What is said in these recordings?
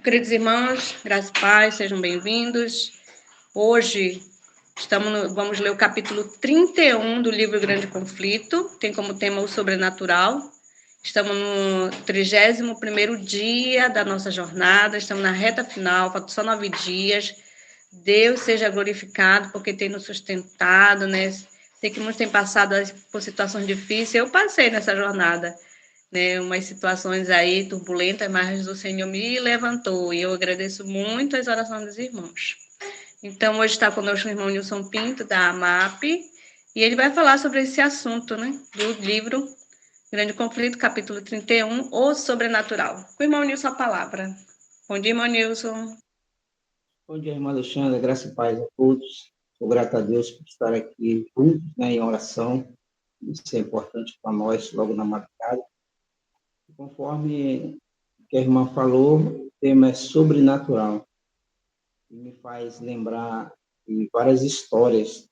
Queridos irmãos, graças e paz, sejam bem-vindos. Hoje vamos ler o capítulo 31 do livro Grande Conflito, tem como tema o sobrenatural. Estamos no 31º dia da nossa jornada, estamos na reta final, faltam só 9 dias. Deus seja glorificado porque tem nos sustentado, né? Sei que muitos têm passado por situações difíceis, eu passei nessa jornada, né, umas situações aí turbulentas, mas o Senhor me levantou e eu agradeço muito as orações dos irmãos. Então, hoje está conosco o irmão Nilson Pinto, da AMAP, e ele vai falar sobre esse assunto, né, do livro Grande Conflito, capítulo 31, O Sobrenatural. Com o irmão Nilson, a palavra. Bom dia, irmão Nilson. Bom dia, irmã Alexandra, graça e paz a todos. Sou grato a Deus por estar aqui juntos, né, em oração. Isso é importante para nós, logo na madrugada. Conforme que a irmã falou, o tema é sobrenatural. E me faz lembrar de várias histórias,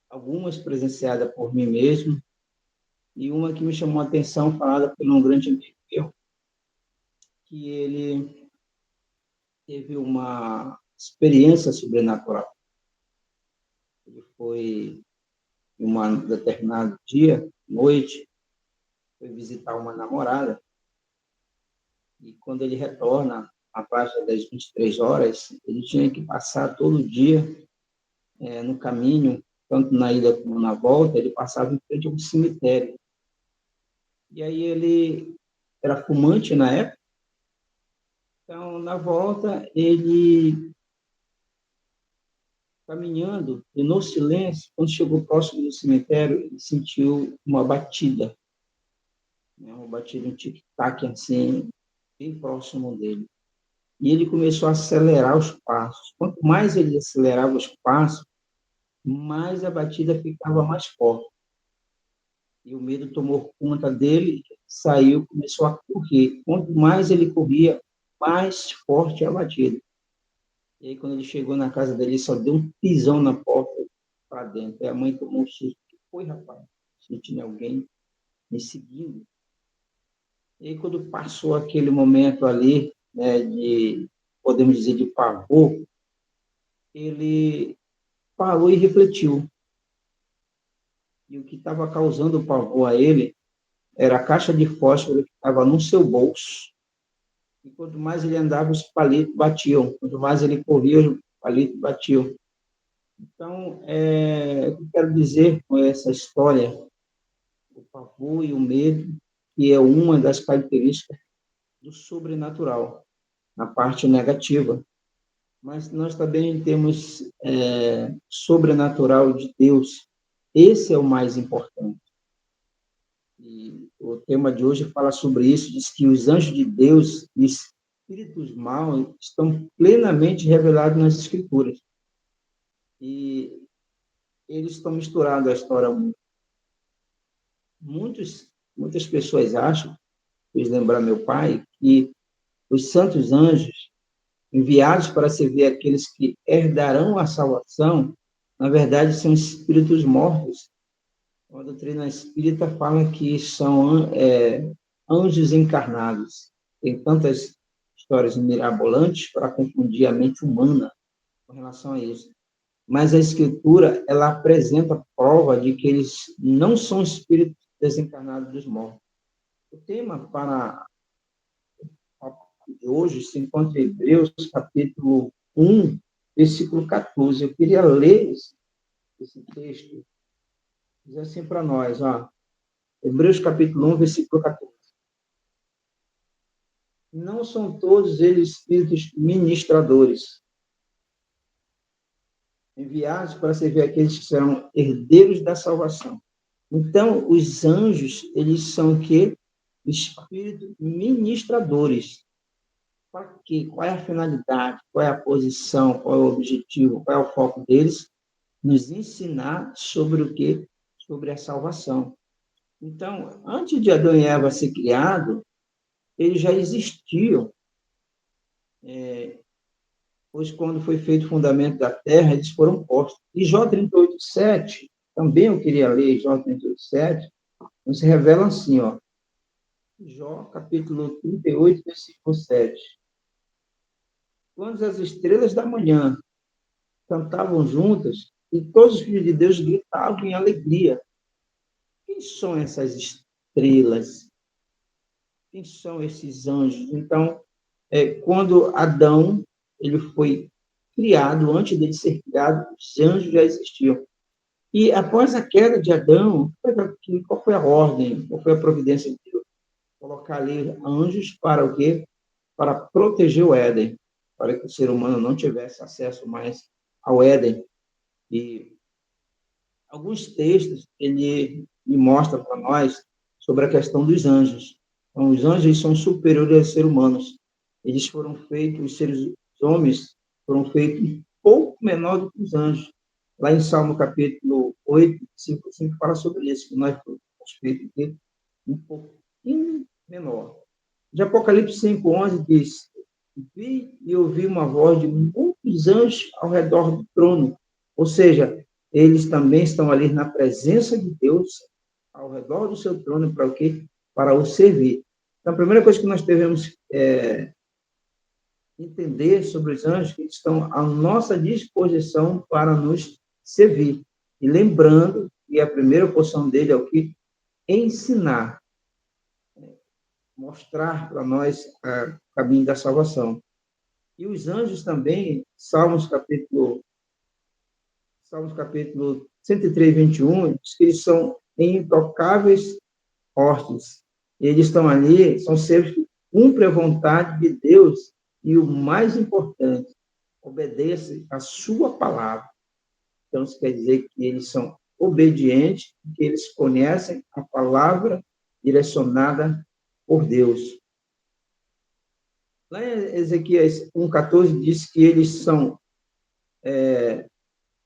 algumas presenciadas por mim mesmo, e uma que me chamou a atenção, falada por um grande amigo meu, que ele teve uma experiência sobrenatural. Ele foi, em um determinado dia, noite, foi visitar uma namorada, e quando ele retorna, a faixa das 23 horas, ele tinha que passar todo dia no caminho, tanto na ida como na volta, ele passava em frente a um cemitério. E aí ele era fumante na época, então, na volta, ele caminhando, e no silêncio, quando chegou próximo do cemitério, ele sentiu uma batida, né? Uma batida, um tic-tac, assim, bem próximo dele. E ele começou a acelerar os passos. Quanto mais ele acelerava os passos, mais a batida ficava mais forte. E o medo tomou conta dele, saiu, começou a correr. Quanto mais ele corria, mais forte a batida. E aí, quando ele chegou na casa dele, ele só deu um pisão na porta para dentro. E a mãe tomou um susto. O que foi, rapaz? Se tinha alguém me seguindo. E aí, quando passou aquele momento ali, né, de, podemos dizer, de pavor, ele parou e refletiu. E o que estava causando o pavor a ele era a caixa de fósforo que estava no seu bolso. E quanto mais ele andava, os palitos batiam. Quanto mais ele corria, os palitos batiam. Então, o que eu quero dizer com essa história, o pavor e o medo, que é uma das características do sobrenatural, na parte negativa. Mas nós também temos sobrenatural de Deus. Esse é o mais importante. E o tema de hoje fala sobre isso, diz que os anjos de Deus e espíritos maus estão plenamente revelados nas Escrituras. E eles estão misturados à história. Muitas pessoas acham, fiz lembrar meu pai, que os santos anjos, enviados para servir aqueles que herdarão a salvação, na verdade são espíritos mortos. A doutrina espírita fala que são anjos encarnados. Tem tantas histórias mirabolantes para confundir a mente humana com relação a isso. Mas a Escritura, ela apresenta prova de que eles não são espíritos desencarnados dos mortos. O tema para de hoje se encontra em Hebreus, capítulo 1, versículo 14. Eu queria ler esse texto. Diz assim para nós, ó. Hebreus, capítulo 1, versículo 14. Não são todos eles espíritos ministradores, enviados para servir aqueles que serão herdeiros da salvação. Então, os anjos, eles são o quê? Espíritos ministradores. Para quê? Qual é a finalidade? Qual é a posição? Qual é o objetivo? Qual é o foco deles? Nos ensinar sobre o quê? Sobre a salvação. Então, antes de Adão e Eva ser criado, eles já existiam. Pois quando foi feito o fundamento da terra, eles foram postos. E Jó 38:7, também eu queria ler Jó 38:7, nos revela assim, ó. Jó, capítulo 38, versículo 7. Quando as estrelas da manhã cantavam juntas e todos os filhos de Deus gritavam em alegria. Quem são essas estrelas? Quem são esses anjos? Então, quando Adão ele foi criado, antes dele ser criado, os anjos já existiam. E após a queda de Adão, qual foi a ordem, qual foi a providência de Deus? Colocar ali anjos para o quê? Para proteger o Éden, para que o ser humano não tivesse acesso mais ao Éden. E alguns textos ele mostra para nós sobre a questão dos anjos. Então, os anjos são superiores aos seres humanos. Eles foram feitos, os homens foram feitos um pouco menor do que os anjos. Lá em Salmo capítulo 8, 5 fala sobre isso, que nós fomos feitos um pouquinho menor. De Apocalipse 5:11 diz: vi e ouvi uma voz de muitos anjos ao redor do trono. Ou seja, eles também estão ali na presença de Deus, ao redor do seu trono, para o quê? Para o servir. Então, a primeira coisa que nós devemos entender sobre os anjos, que eles estão à nossa disposição para nos servir. E lembrando que a primeira porção dele é o que? Ensinar, mostrar para nós o caminho da salvação. E os anjos também, Salmos capítulo 103, 21, diz que eles são intocáveis hostes. Eles estão ali, são seres que cumprem a vontade de Deus e, o mais importante, obedecem a sua palavra. Então, isso quer dizer que eles são obedientes, que eles conhecem a palavra direcionada por Deus. Lá em Ezequiel 1,14 diz que eles são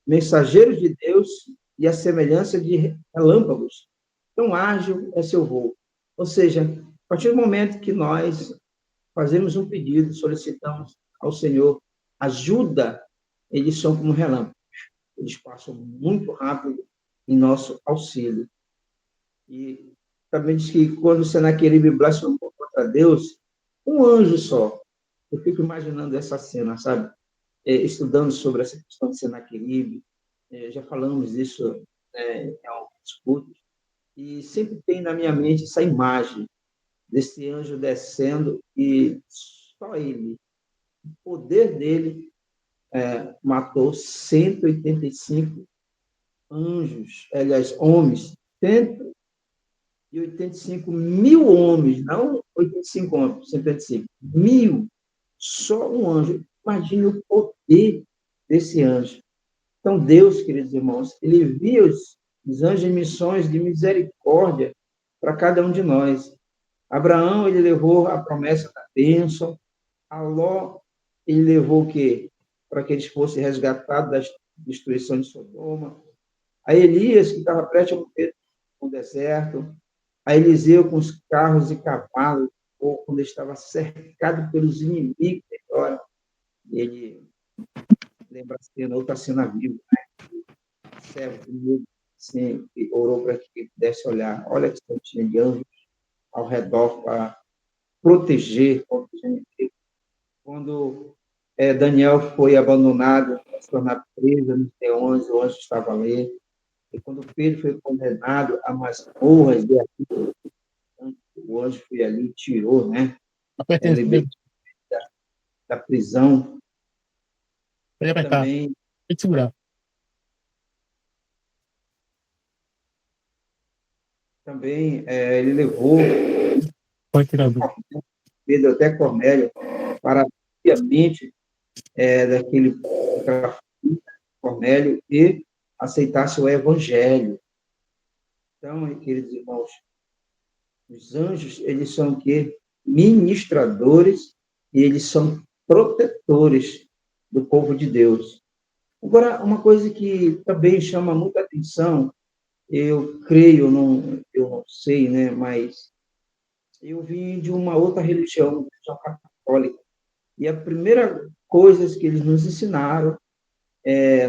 mensageiros de Deus e a semelhança de relâmpagos. Tão ágil é seu voo. Ou seja, a partir do momento que nós fazemos um pedido, solicitamos ao Senhor ajuda, eles são como relâmpagos. Eles passam muito rápido em nosso auxílio. E também diz que quando Senaqueribe blasfemou contra Deus, um anjo só. Eu fico imaginando essa cena, sabe? Estudando sobre essa questão de Senaqueribe, já falamos isso em alguns cultos, e sempre tem na minha mente essa imagem desse anjo descendo e só ele, o poder dele, matou 185 anjos, aliás, homens, 185 mil homens, não 85 homens, 185 mil, só um anjo. Imagine o poder desse anjo. Então, Deus, queridos irmãos, ele envia os anjos em missões de misericórdia para cada um de nós. Abraão, ele levou a promessa da bênção. A Ló, ele levou o quê? Para que eles fossem resgatados da destruição de Sodoma. A Elias, que estava prestes a morrer no deserto. A Eliseu, com os carros e cavalos, ou quando ele estava cercado pelos inimigos, agora, ele lembra a cena, outra cena viva, né? Servo comigo, assim, que orou para que ele pudesse olhar. Olha que tinha de anjos ao redor para proteger contra os inimigos. Quando Daniel foi abandonado, se tornar preso no T11, o anjo estava ali. E quando Pedro foi condenado a masmorras de Arquivo, o anjo foi ali e tirou, né? Libertou da prisão. Pode apertar. Também, Tem que segurar. ele levou Pode tirar do. Pedro até Cornélio para a mente daquela Cornélio e aceitasse o evangelho. Então, queridos irmãos, os anjos, eles são o quê? Ministradores e eles são protetores do povo de Deus. Agora, uma coisa que também chama muita atenção, eu creio, eu não sei, né, mas eu vim de uma outra religião católica, e a primeira coisa que eles nos ensinaram,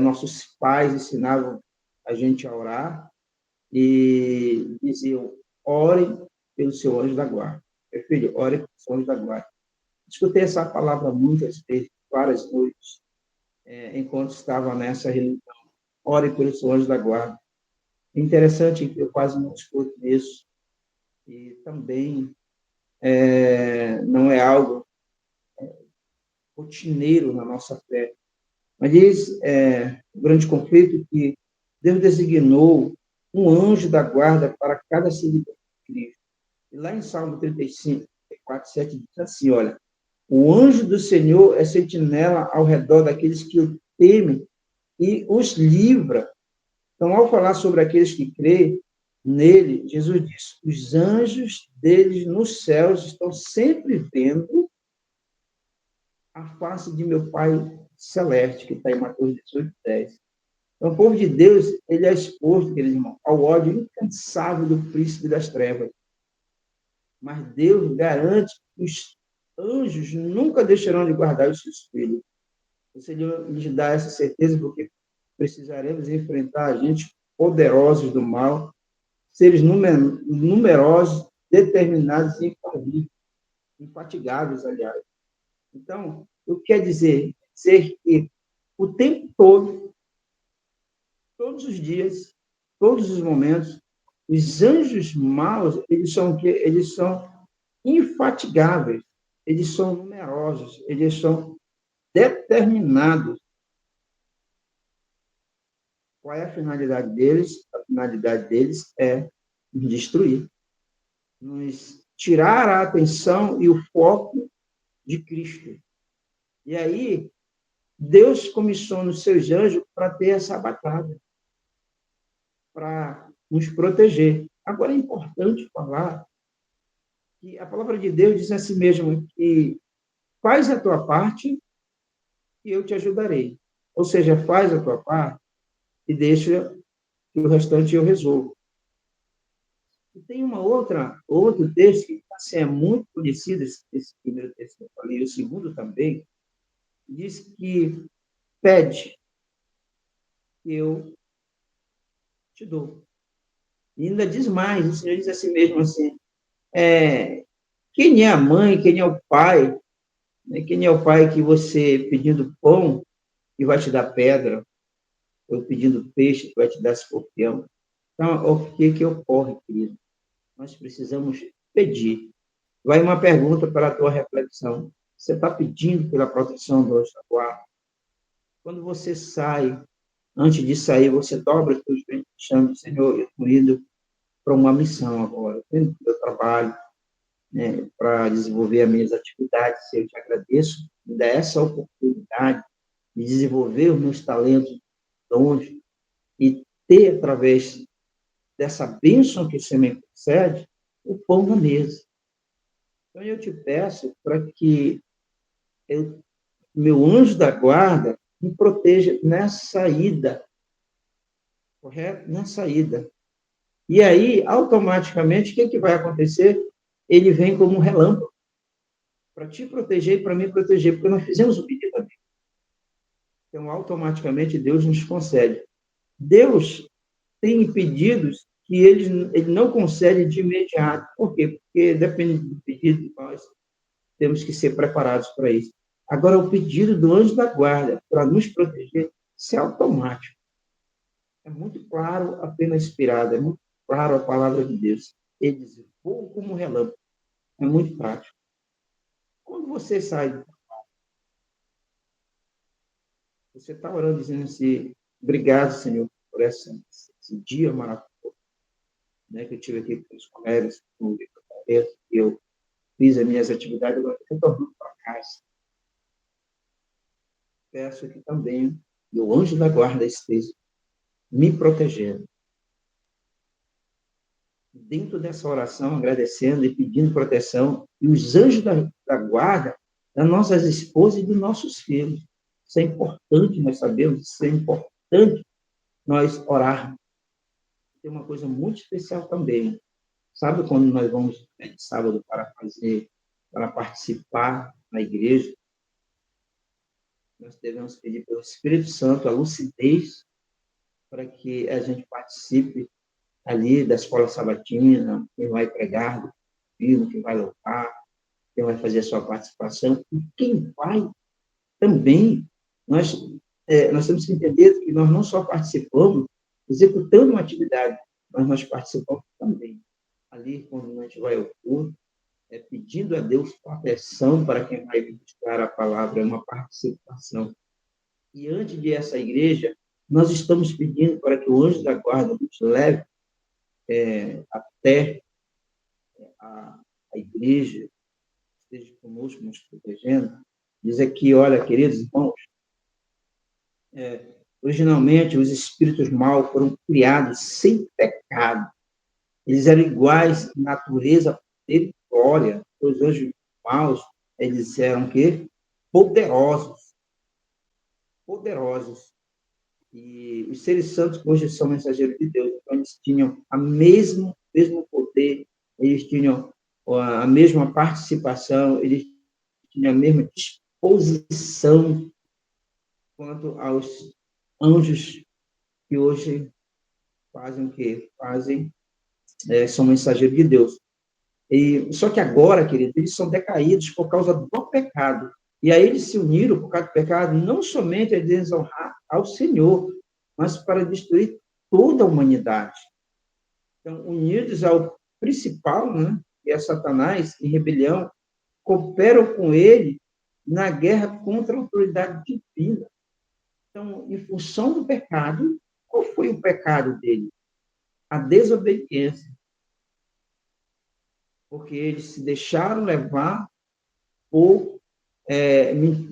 nossos pais ensinavam a gente a orar, e diziam, orem pelo seu anjo da guarda. Meu filho, ore pelos anjos da guarda. Escutei essa palavra muitas vezes, várias noites, enquanto estava nessa religião. Ore pelos anjos da guarda. É interessante que eu quase não escuto isso. E também não é algo rotineiro na nossa fé. Mas diz o grande conflito que Deus designou um anjo da guarda para cada seguidor de Cristo. E lá em Salmo 35, 4, 7, diz assim, olha, o anjo do Senhor é sentinela ao redor daqueles que o temem e os livra. Então, ao falar sobre aqueles que creem nele, Jesus diz, os anjos deles nos céus estão sempre vendo a face de meu Pai celeste, que está em Mateus 18, 10. Então, o povo de Deus, ele é exposto, queridos irmãos, ao ódio incansável do príncipe das trevas. Mas Deus garante que os anjos nunca deixarão de guardar os seus filhos. O Senhor lhes dá essa certeza porque precisaremos enfrentar agentes poderosos do mal, seres numerosos, determinados e infatigáveis, aliás. Então, o que quer dizer? Dizer que o tempo todo, todos os dias, todos os momentos, os anjos maus, eles são o quê? Eles são infatigáveis, eles são numerosos, eles são determinados. Qual é a finalidade deles? A finalidade deles é nos destruir, nos tirar a atenção e o foco de Cristo. E aí, Deus comissiona os seus anjos para ter essa batalha, para nos proteger. Agora, é importante falar que a palavra de Deus diz assim mesmo, que faz a tua parte e eu te ajudarei. Ou seja, faz a tua parte e deixa que o restante eu resolvo. E tem outro texto que assim, é muito conhecido, esse primeiro texto que eu falei, e o segundo também, diz que pede, que eu te dou. E ainda diz mais, o Senhor diz assim mesmo, assim, quem é a mãe, quem é o pai, né? Quem é o pai que você pedindo pão e vai te dar pedra, ou pedindo peixe que vai te dar escorpião. Então, o que ocorre, querido? Nós precisamos pedir. Vai uma pergunta para a tua reflexão. Você está pedindo pela proteção do anjo da guarda? Quando você sai, antes de sair, você dobra os teus joelhos e chama, Senhor, eu estou indo para uma missão agora, estou indo para o meu trabalho, né, para desenvolver as minhas atividades. Eu te agradeço, me dá essa oportunidade de desenvolver os meus talentos, dons, e ter, através dessa bênção que você me concede, o pão na mesa. Então, eu te peço para que meu anjo da guarda me proteja nessa ida, correto? Nessa ida. E aí, automaticamente, o que vai acontecer? Ele vem como um relâmpago para te proteger e para me proteger, porque nós fizemos o pedido a Deus. Então, automaticamente, Deus nos concede. Deus tem pedidos que ele não concede de imediato. Por quê? Porque depende do pedido, nós temos que ser preparados para isso. Agora, o pedido do anjo da guarda para nos proteger, isso é automático. É muito claro a pena inspirada, é muito claro a palavra de Deus. Ele diz, vou como um relâmpago. É muito prático. Quando você sai, você está orando dizendo assim, obrigado, Senhor, por esse dia maravilhoso, né, que eu tive aqui com os colegas, com o que eu fiz as minhas atividades, agora eu estou indo para casa. Peço que também o anjo da guarda esteja me protegendo. Dentro dessa oração, agradecendo e pedindo proteção, e os anjos da guarda das nossas esposas e dos nossos filhos. Isso é importante nós sabemos, isso é importante nós orarmos. Tem uma coisa muito especial também. Sabe quando nós vamos de sábado para participar na igreja? Nós devemos pedir pelo Espírito Santo a lucidez para que a gente participe ali da escola sabatina, quem vai pregar, firma, quem vai louvar, quem vai fazer a sua participação, e quem vai também. Nós temos que entender que nós não só participamos executando uma atividade, mas nós participamos também. Ali, quando a gente vai ao culto, pedindo a Deus proteção para quem vai buscar a palavra, é uma participação. E antes de essa igreja, nós estamos pedindo para que o anjo da guarda nos leve até a igreja, esteja conosco, nos protegendo. Diz aqui, olha, queridos irmãos, originalmente os espíritos maus foram criados sem pecado. Eles eram iguais em natureza, poder e glória. Os anjos maus, eles eram o quê? Poderosos. E os seres santos hoje são mensageiros de Deus. Então, eles tinham o mesmo poder, eles tinham a mesma participação, eles tinham a mesma disposição quanto aos anjos que hoje fazem o quê? São mensageiros de Deus. Só que agora, queridos, eles são decaídos por causa do pecado. E aí eles se uniram por causa do pecado, não somente a desonrar ao Senhor, mas para destruir toda a humanidade. Então, unidos ao principal, né, que é Satanás, em rebelião, cooperam com ele na guerra contra a autoridade divina. Então, em função do pecado, qual foi o pecado dele? A desobediência. Porque eles se deixaram levar por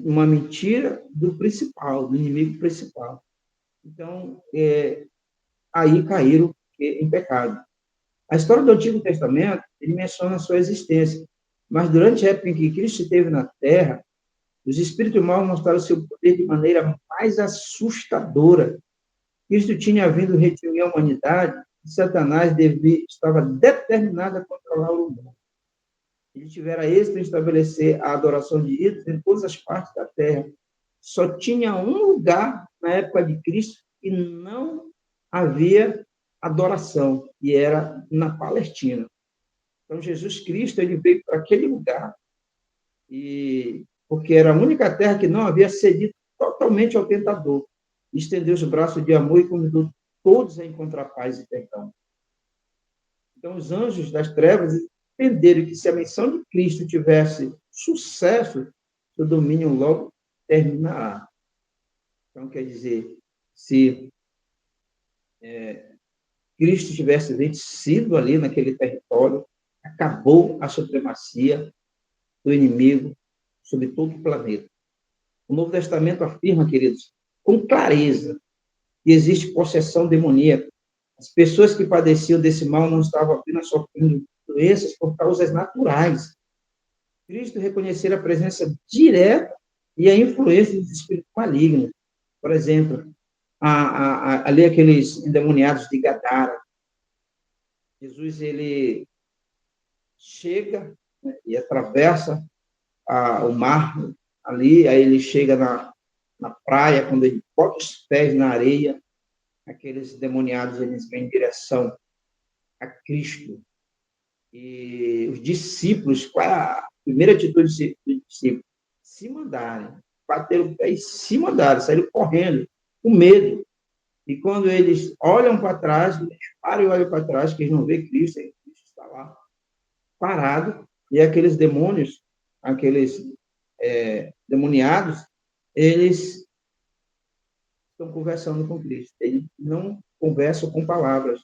uma mentira do inimigo principal. Então, aí caíram em pecado. A história do Antigo Testamento, ele menciona a sua existência, mas durante a época em que Cristo esteve na Terra, os espíritos maus mostraram seu poder de maneira mais assustadora. Cristo tinha vindo redimir a humanidade e Satanás estava determinado a controlar o mundo. Ele tivera êxito em estabelecer a adoração de ídolos em todas as partes da terra. Só tinha um lugar na época de Cristo que não havia adoração, e era na Palestina. Então, Jesus Cristo ele veio para aquele lugar, porque era a única terra que não havia cedido totalmente ao tentador. Estendeu os braços de amor e convidou todos a encontrar paz e perdão. Então, os anjos das trevas entenderam que se a missão de Cristo tivesse sucesso, seu domínio logo terminará. Então, quer dizer, se Cristo tivesse vencido ali naquele território, acabou a supremacia do inimigo sobre todo o planeta. O Novo Testamento afirma, queridos, com clareza, que existe possessão demoníaca. As pessoas que padeciam desse mal não estavam apenas sofrendo doenças por causas naturais. Cristo reconhecer a presença direta e a influência dos espíritos malignos. Por exemplo, ali aqueles endemoniados de Gadara. Jesus, ele chega, né, e atravessa o mar ali, aí ele chega na praia, quando ele bota os pés na areia, aqueles endemoniados, eles vêm em direção a Cristo. E os discípulos, qual é a primeira atitude dos discípulos? Se mandarem, bateram o pé e se mandaram, saíram correndo, com medo. E quando eles olham para trás, eles param e olham para trás, que eles não vê Cristo, e Cristo está lá, parado, e aqueles demônios, aqueles demoniados, eles estão conversando com Cristo. Eles não conversam com palavras.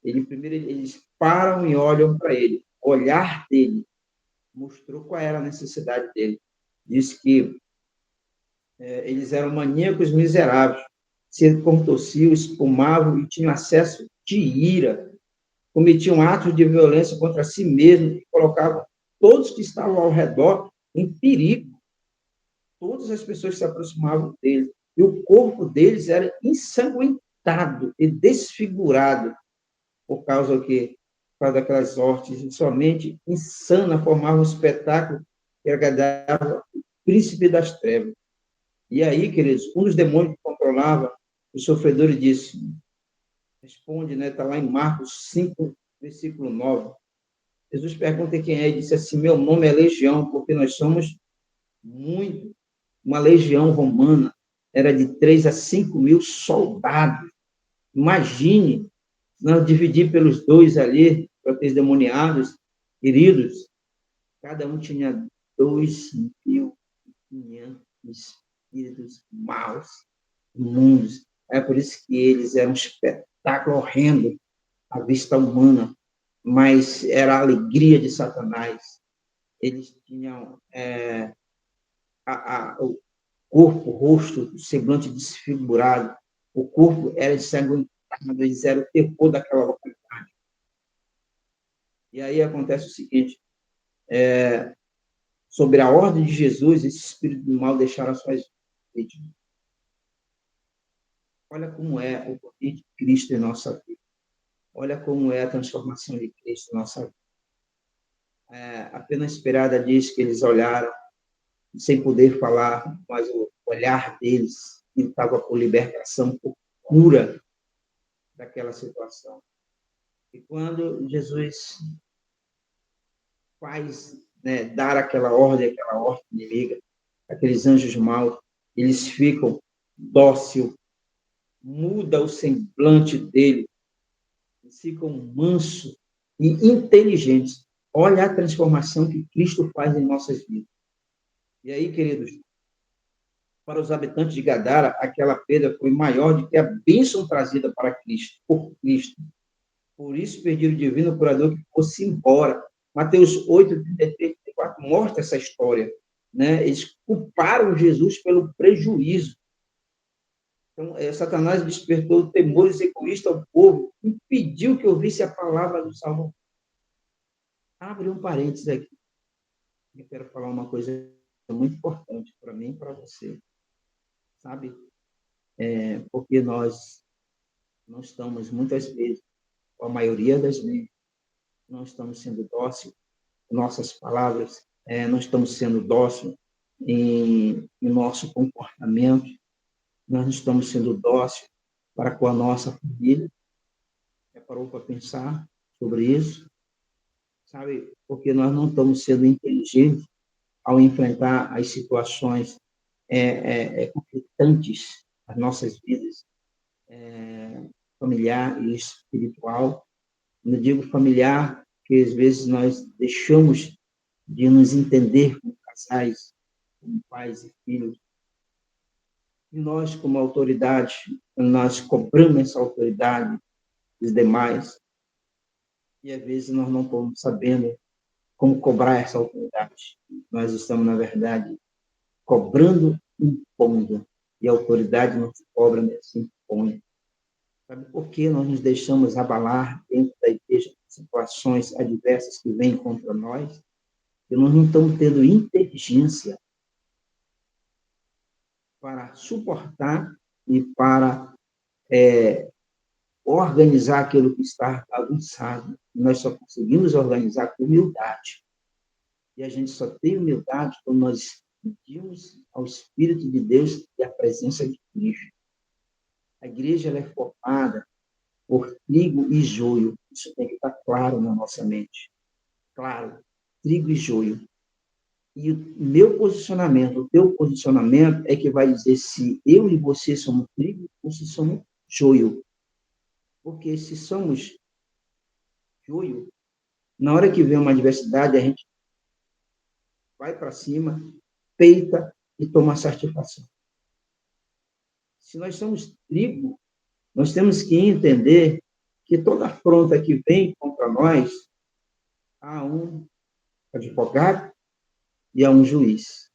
Primeiro, eles param e olham para ele. O olhar dele mostrou qual era a necessidade dele. Diz que eles eram maníacos miseráveis, se contorciam, espumavam e tinham acesso de ira, cometiam atos de violência contra si mesmos e colocavam todos que estavam ao redor em perigo. Todas as pessoas se aproximavam deles. E o corpo deles era ensanguentado e desfigurado por causa daquelas hortes, e somente insana formava um espetáculo que agradava o príncipe das trevas. E aí, queridos, um dos demônios que controlava os sofredores disse, responde, né, está lá em Marcos 5, versículo 9, Jesus pergunta quem é e disse assim, meu nome é Legião, porque nós somos muito. Uma legião romana era de 3 a 5 mil soldados. Imagine, nós dividir pelos dois ali, para aqueles demoniados, queridos, cada um tinha 2.500 espíritos maus, imundos. É por isso que eles eram um espetáculo horrendo à vista humana, mas era a alegria de Satanás. Eles tinham o corpo, o rosto, o semblante desfigurado. O corpo era ensanguentado, eles eram o terror daquela localidade. E aí acontece o seguinte, sobre a ordem de Jesus, esse espírito do mal deixaram as suas vítimas. Olha como é o poder de Cristo em nossa vida. Olha como é a transformação de Cristo em nossa vida. A Pena Esperada diz que eles olharam, sem poder falar, mas o olhar deles estava por libertação, por cura daquela situação. E quando Jesus faz, dar aquela ordem inimiga, aqueles anjos maus, eles ficam dócil, muda o semblante dele, eles ficam mansos e inteligentes. Olha a transformação que Cristo faz em nossas vidas. E aí, queridos, para os habitantes de Gadara, aquela pedra foi maior do que a bênção trazida para Cristo, por Cristo. Por isso pediram o divino curador que fosse embora. Mateus 8, 33, 34 mostra essa história. Eles culparam Jesus pelo prejuízo. Então, Satanás despertou temores egoístas ao povo, impediu que ouvisse a palavra do Salvador. Abre um parênteses aqui. Eu quero falar uma coisa muito importante para mim e para você. Sabe? Porque nós não estamos, muitas vezes, ou a maioria das vezes, não estamos sendo dóceis em nossas palavras, não estamos sendo dóceis em nosso comportamento, nós não estamos sendo dóceis para com a nossa família. Já parou para pensar sobre isso? Sabe? Porque nós não estamos sendo inteligentes ao enfrentar as situações conflitantes das nossas vidas, familiar e espiritual. Quando digo familiar, que às vezes nós deixamos de nos entender como casais, como pais e filhos. E nós, como autoridade, nós cobramos essa autoridade dos demais. E às vezes nós não estamos sabendo como cobrar essa autoridade. Nós estamos, na verdade, cobrando, impondo. E a autoridade não se cobra, nem se impõe. Sabe por que nós nos deixamos abalar dentro da igreja situações adversas que vêm contra nós? E nós não estamos tendo inteligência para suportar e para organizar aquilo que está bagunçado. Nós só conseguimos organizar com humildade. E a gente só tem humildade quando nós pedimos ao Espírito de Deus e a presença de Cristo. A igreja ela é formada por trigo e joio. Isso tem que estar claro na nossa mente. Claro, trigo e joio. E o meu posicionamento, o teu posicionamento é que vai dizer se eu e você somos trigo ou se somos joio. Porque se somos joio, na hora que vem uma adversidade, a gente vai para cima, peita e toma satisfação. Se nós somos trigo, nós temos que entender que toda afronta que vem contra nós, há um advogado e há um juiz.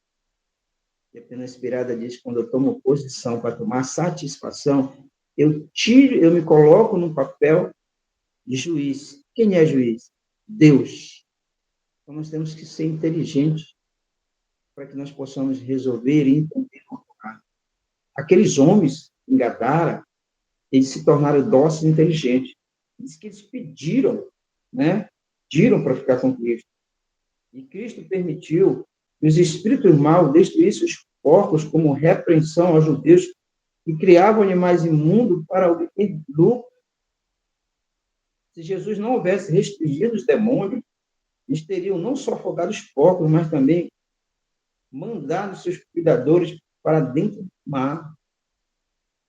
E a Pena Esperada diz que quando eu tomo posição para tomar satisfação, eu me coloco no papel de juiz. Quem é juiz? Deus. Então, nós temos que ser inteligentes para que nós possamos resolver e entender o caso. Aqueles homens em Gadara, eles se tornaram dóceis e inteligentes. Diz que eles pediram para ficar com Cristo. E Cristo permitiu que os espíritos maus destruíssem os porcos como repreensão aos judeus que criavam animais imundos para obter lucro. Se Jesus não houvesse restringido os demônios, Eles teriam não só afogado os porcos, mas também mandado seus cuidadores para dentro do mar.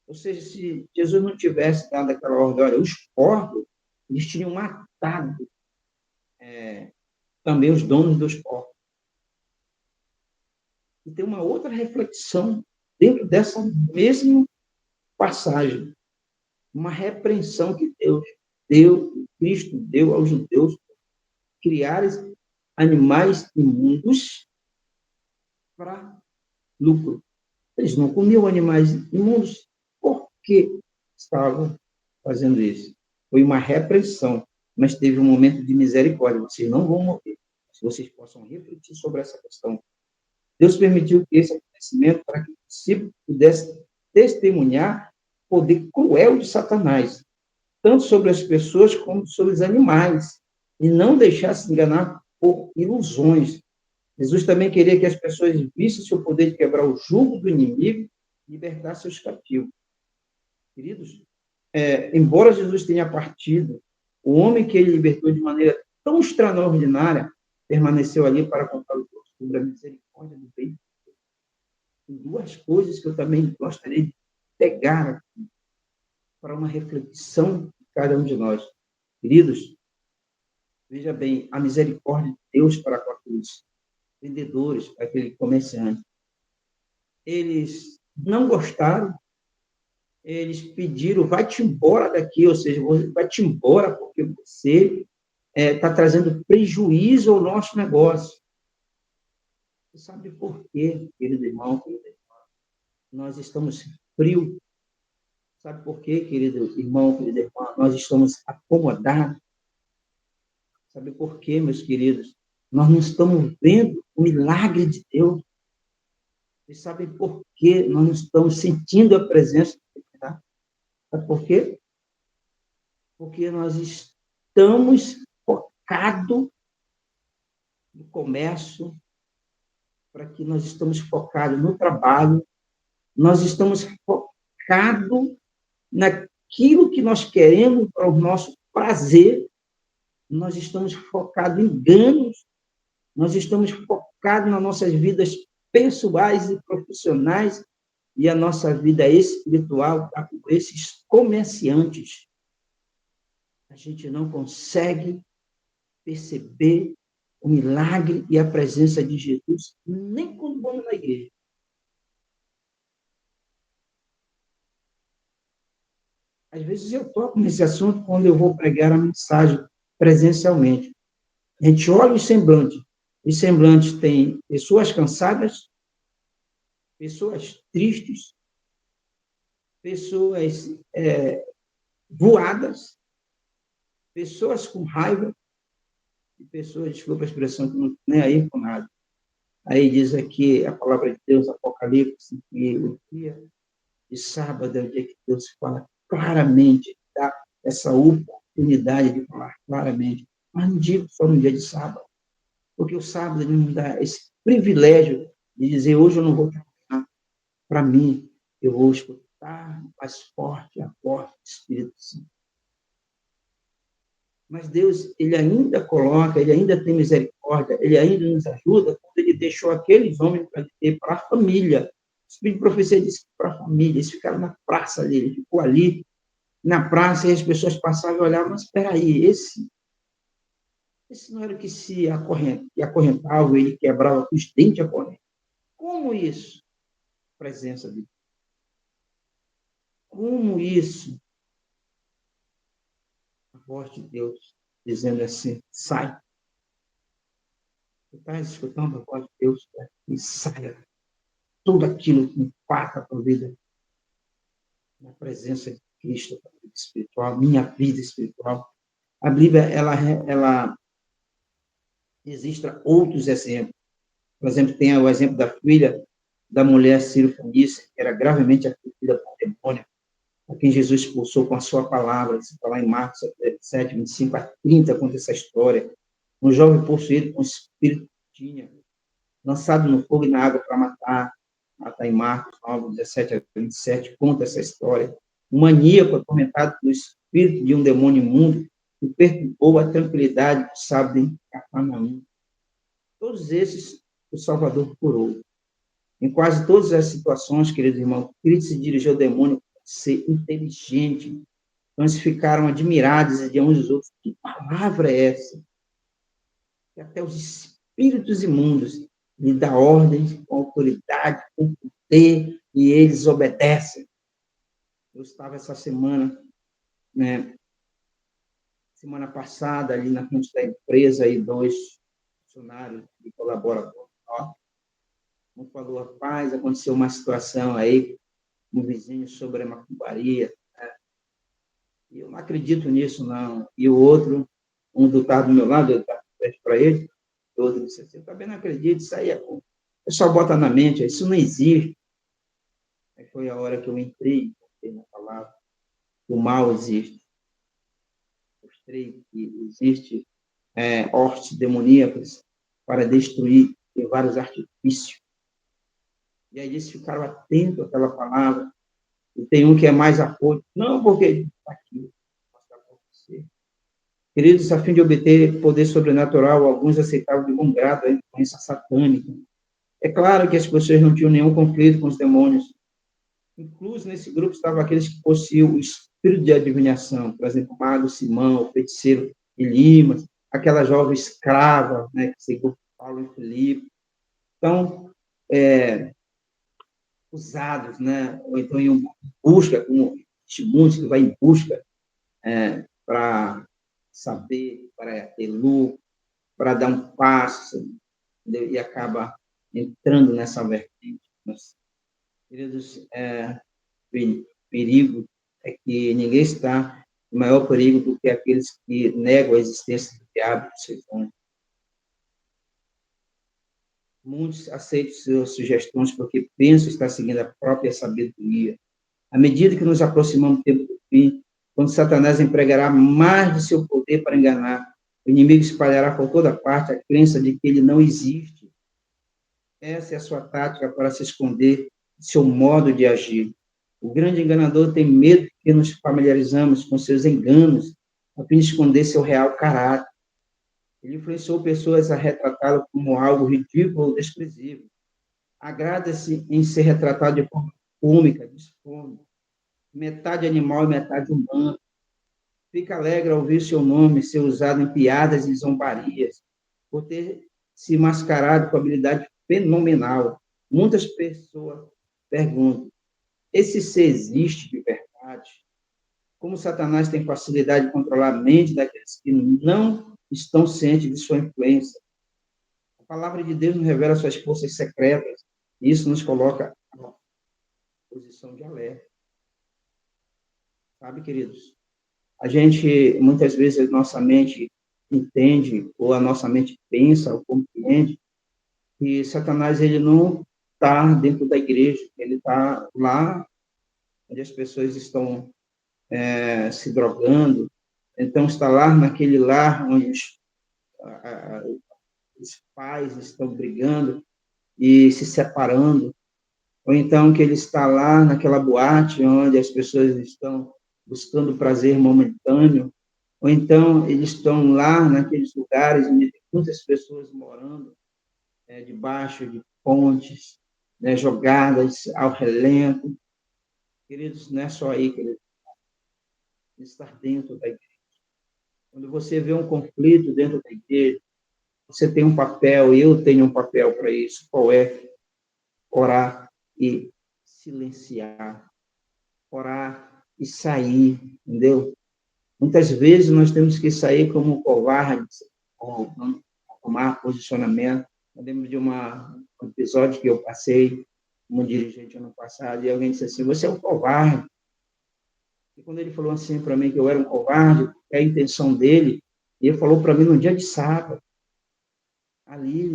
Ou seja, se Jesus não tivesse dado aquela ordem, olha, os porcos, eles tinham matado também os donos dos porcos. E tem uma outra reflexão dentro dessa mesma passagem, uma repreensão que Cristo deu aos judeus, criar animais imundos para lucro. Eles não comiam animais imundos. Por que estavam fazendo isso? Foi uma repreensão, mas teve um momento de misericórdia. Vocês não vão morrer. Se vocês possam refletir sobre essa questão. Deus permitiu que esse acontecimento para que o discípulo pudesse testemunhar o poder cruel de Satanás, tanto sobre as pessoas como sobre os animais, e não deixar-se enganar por ilusões. Jesus também queria que as pessoas vissem seu poder de quebrar o jugo do inimigo e libertar seus cativos. Queridos, embora Jesus tenha partido, o homem que ele libertou de maneira tão extraordinária permaneceu ali para contar os outros sobre a misericórdia do bem. Tem duas coisas que eu também gostaria de pegar aqui para uma reflexão de cada um de nós. Queridos, veja bem, a misericórdia de Deus para com aqueles vendedores, para aquele comerciante. Eles não gostaram, eles pediram, vai-te embora daqui, ou seja, vai-te embora porque você está trazendo prejuízo ao nosso negócio. Você sabe por quê, querido irmão, querida irmã? Nós estamos frios. Sabe por quê, querido irmão, querida irmã? Nós estamos acomodados. Sabe por quê, meus queridos? Nós não estamos vendo o milagre de Deus. Vocês sabem por quê nós não estamos sentindo a presença de Deus? Sabe por quê? Porque nós estamos focados no comércio, para que nós estamos focados no trabalho, nós estamos focados naquilo que nós queremos para o nosso prazer, nós estamos focados em ganhos, nós estamos focados nas nossas vidas pessoais e profissionais e a nossa vida espiritual, esses comerciantes. A gente não consegue perceber o milagre e a presença de Jesus, nem quando vamos na igreja. Às vezes eu toco nesse assunto quando eu vou pregar a mensagem presencialmente. A gente olha os semblantes. Os semblantes têm pessoas cansadas, pessoas tristes, pessoas voadas, pessoas com raiva, e pessoas, desculpa a expressão, que não estão nem aí com nada. Aí diz aqui a palavra de Deus, Apocalipse, que o dia de sábado é o dia que Deus fala claramente, dá essa oportunidade de falar claramente. Mas não digo só no dia de sábado, porque o sábado ele nos dá esse privilégio de dizer, hoje eu não vou trabalhar para mim, eu vou escutar mais forte a voz do Espírito Santo. Mas Deus, ele ainda coloca, ele ainda tem misericórdia, ele ainda nos ajuda, quando ele deixou aqueles homens para a família. O Espírito de profecia disse para a família, eles ficaram na praça dele, ele ficou ali, na praça, e as pessoas passavam e olhavam, mas espera aí, esse não era o que se acorrentava, ele quebrava com os dentes a corrente. Como isso? Presença de Deus. Como isso? A voz de Deus dizendo assim, sai. Você está escutando a voz de Deus? E saia. Tudo aquilo que impacta a tua vida. Na presença de Cristo, a vida espiritual, minha vida espiritual. A Bíblia, ela registra outros exemplos. Por exemplo, tem o exemplo da filha da mulher Sírio-Fenícia, que era gravemente afligida por demônio, a quem Jesus expulsou com a sua palavra. Isso está lá em Marcos 7, 25 a 30, conta essa história. Um jovem possuído com o espírito que tinha, lançado no fogo e na água para matar. Está em Marcos 9, 17 a 27, conta essa história. Um maníaco atormentado pelo espírito de um demônio imundo, e perturbou a tranquilidade do sábado em Cafarnaum. Todos esses o Salvador curou. Em quase todas as situações, queridos irmãos, Cristo se dirigiu ao demônio para ser inteligente. Então, eles ficaram admirados de uns dos outros. Que palavra é essa? E até os espíritos imundos lhe dão ordens com autoridade, com poder, e eles obedecem. Eu estava essa semana, semana passada, ali na frente da empresa, e 2 funcionários que colaboram com nós. Um falou, rapaz, aconteceu uma situação aí, um vizinho sobre a macumbaria. E eu não acredito nisso, não. E o outro, um do estava do meu lado, eu estava perto para ele, o outro disse assim, eu também não acredito, isso aí o pessoal bota na mente, isso não existe. Aí foi a hora que eu entrei na palavra, o mal existe. Mostrei que existe hortes demoníacas para destruir, tem vários artifícios. E aí eles ficaram atentos àquela palavra. E tem um que é mais apoio. Não, porque está aqui. Vou mostrar para você. Queridos, a fim de obter poder sobrenatural, alguns aceitavam de bom grado a influência satânica. É claro que as pessoas não tinham nenhum conflito com os demônios. Incluso nesse grupo estavam aqueles que possuíam o espírito de adivinhação, por exemplo, o mago Simão, o feiticeiro Elimas, aquela jovem escrava, que seguiu Paulo e Filipe. Então, usados, ou então em busca, como muitos que vai em busca para saber, para ter lucro, para dar um passo, entendeu? E acaba entrando nessa vertente. Mas, queridos, perigo é que ninguém está em maior perigo do que aqueles que negam a existência do diabo do ser humano. Muitos aceitam suas sugestões porque pensam estar seguindo a própria sabedoria. À medida que nos aproximamos do tempo do fim, quando Satanás empregará mais de seu poder para enganar, o inimigo espalhará por toda parte a crença de que ele não existe. Essa é a sua tática para se esconder seu modo de agir. O grande enganador tem medo que nos familiarizamos com seus enganos, a fim de esconder seu real caráter. Ele influenciou pessoas a retratá-lo como algo ridículo ou desprezível. Agrada-se em ser retratado de forma cômica, disforme, metade animal e metade humano. Fica alegre ao ouvir seu nome ser usado em piadas e zombarias, por ter se mascarado com habilidade fenomenal. Muitas pessoas perguntam, esse ser existe de verdade? Como Satanás tem facilidade de controlar a mente daqueles que não estão cientes de sua influência. A palavra de Deus nos revela suas forças secretas, e isso nos coloca na posição de alerta. Sabe, queridos? A gente, muitas vezes, a nossa mente entende, ou a nossa mente pensa, ou compreende, que Satanás ele não está dentro da igreja, ele está lá onde as pessoas estão se drogando, então está lá naquele lar onde os pais estão brigando e se separando, ou então que ele está lá naquela boate onde as pessoas estão buscando prazer momentâneo, ou então eles estão lá naqueles lugares onde tem muitas pessoas morando debaixo de pontes, jogadas ao relento. Queridos, não é só aí que ele está dentro da igreja. Quando você vê um conflito dentro da igreja, você tem um papel, eu tenho um papel para isso. Qual é? Orar e silenciar. Orar e sair, entendeu? Muitas vezes nós temos que sair como covardes, ou não tomar posicionamento. Eu lembro de um episódio que eu passei como dirigente ano passado, e alguém disse assim, você é um covarde. E quando ele falou assim para mim que eu era um covarde, a intenção dele, ele falou para mim no dia de sábado, ali,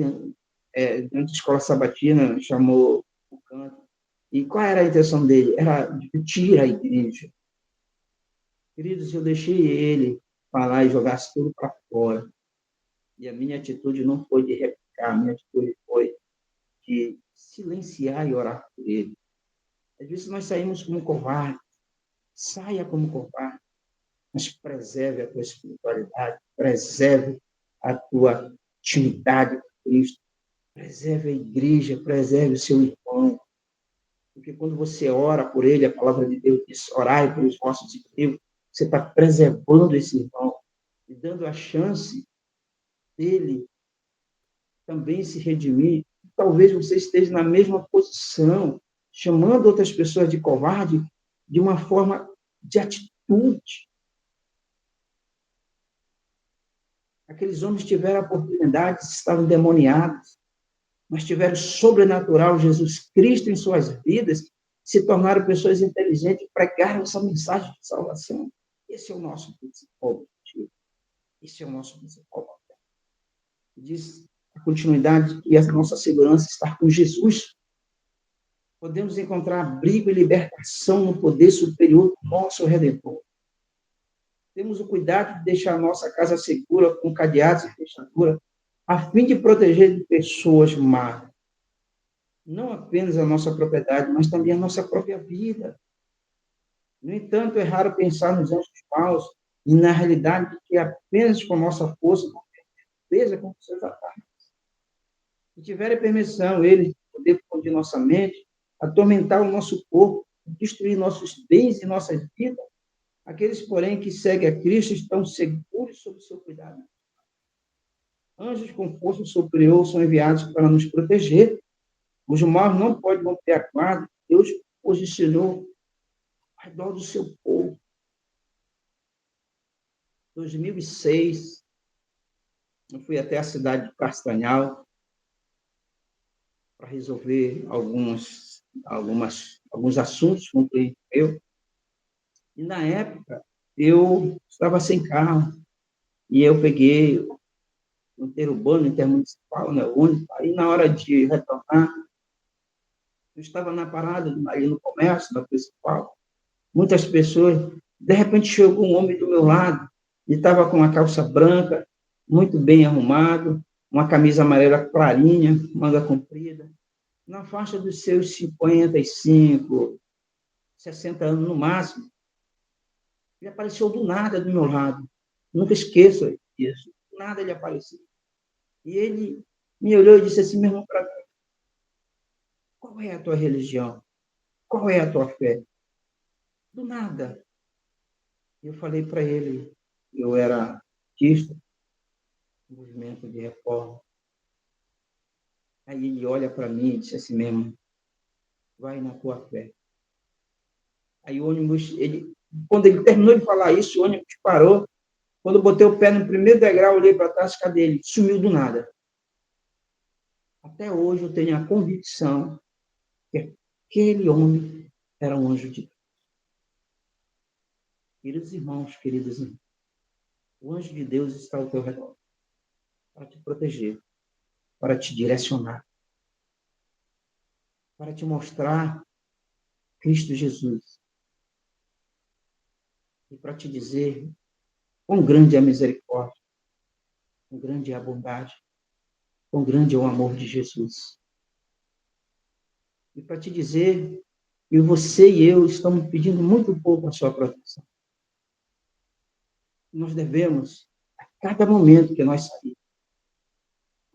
dentro da escola sabatina, chamou o canto. E qual era a intenção dele? Era discutir a igreja. Queridos, eu deixei ele falar e jogar tudo para fora. E a minha atitude não foi de replicar, a minha atitude foi de silenciar e orar por ele. Às vezes nós saímos como covarde. Saia como covarde. mas preserve a tua espiritualidade, preserve a tua intimidade com Cristo, preserve a igreja, preserve o seu irmão. Porque quando você ora por ele, a palavra de Deus diz, orai pelos vossos inimigos, você está preservando esse irmão e dando a chance dele também se redimir. Talvez você esteja na mesma posição, chamando outras pessoas de covarde de uma forma de atitude. Aqueles homens tiveram a oportunidade, estavam endemoniados, mas tiveram sobrenatural Jesus Cristo em suas vidas, se tornaram pessoas inteligentes e pregaram essa mensagem de salvação. Esse é o nosso principal objetivo. Esse é o nosso principal papel. Diz a continuidade que a nossa segurança está com Jesus. Podemos encontrar abrigo e libertação no poder superior do nosso Redentor. Temos o cuidado de deixar a nossa casa segura com cadeados e fechadura, a fim de proteger de pessoas más. Não apenas a nossa propriedade, mas também a nossa própria vida. No entanto, é raro pensar nos anjos maus e na realidade que apenas com nossa força, com certeza, com seus ataques. Se tiverem permissão, eles poder confundir nossa mente, atormentar o nosso corpo, destruir nossos bens e nossas vidas, aqueles, porém, que seguem a Cristo estão seguros sob o seu cuidado. Anjos com força superior são enviados para nos proteger. Os maus não podem romper a guarda. Deus posicionou ao redor do seu povo. Em 2006, eu fui até a cidade de Castanhal para resolver alguns assuntos com um cliente meu. E, na época, eu estava sem carro. E eu peguei o interurbano, intermunicipal, né, ônibus. Aí, na hora de retornar, eu estava na parada, ali no comércio, na principal. Muitas pessoas. De repente, chegou um homem do meu lado. Ele estava com uma calça branca, muito bem arrumado, uma camisa amarela clarinha, manga comprida, na faixa dos seus 55, 60 anos no máximo. Ele apareceu do nada do meu lado. Nunca esqueço isso. Do nada ele apareceu. E ele me olhou e disse assim, meu irmão, para mim, qual é a tua religião? Qual é a tua fé? Do nada. Eu falei para ele, eu era artista, movimento de reforma. Aí ele olha para mim e disse assim mesmo, vai na tua fé. Aí o ônibus, quando ele terminou de falar isso, o ônibus parou. Quando eu botei o pé no primeiro degrau, olhei para trás, cadê ele? Sumiu do nada. Até hoje eu tenho a convicção que aquele homem era um anjo de Deus. Queridos irmãos, queridas irmãs, o anjo de Deus está ao teu redor para te proteger, para te direcionar, para te mostrar Cristo Jesus e para te dizer quão grande é a misericórdia, quão grande é a bondade, quão grande é o amor de Jesus. E para te dizer que você e eu estamos pedindo muito pouco a sua proteção. Nós devemos, a cada momento que nós sairmos,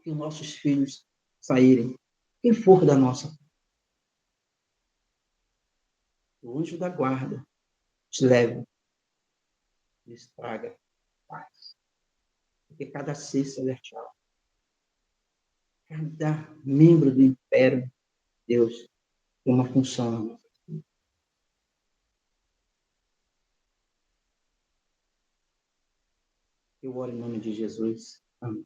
que os nossos filhos saírem, quem for da nossa, o anjo da guarda te leve, lhes traga paz. Porque cada ser celestial, cada membro do império de Deus tem uma função na nossa vida. Eu oro em nome de Jesus. Amém.